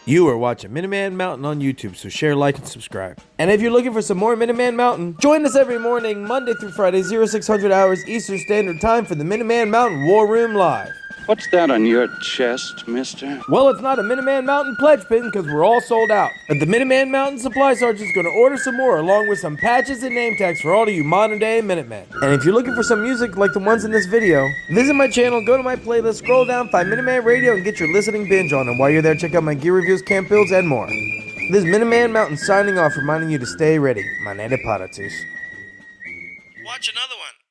You are watching Minuteman Mountain on YouTube, so share, like, and subscribe. And if you're looking for some more Minuteman Mountain, join us every morning, Monday through Friday, 0600 hours Eastern Standard Time for the Minuteman Mountain War Room Live. What's that on your chest, mister? Well, it's not a Minuteman Mountain pledge pin because we're all sold out. But the Minuteman Mountain Supply Sergeant's going to order some more along with some patches and name tags for all of you modern day Minutemen. And if you're looking for some music like the ones in this video, visit my channel, go to my playlist, scroll down, find Minuteman Radio and get your listening binge on. And while you're there, check out my gear reviews, camp builds, and more. This is Minuteman Mountain signing off, reminding you to stay ready. Manete Paratus. Watch another one.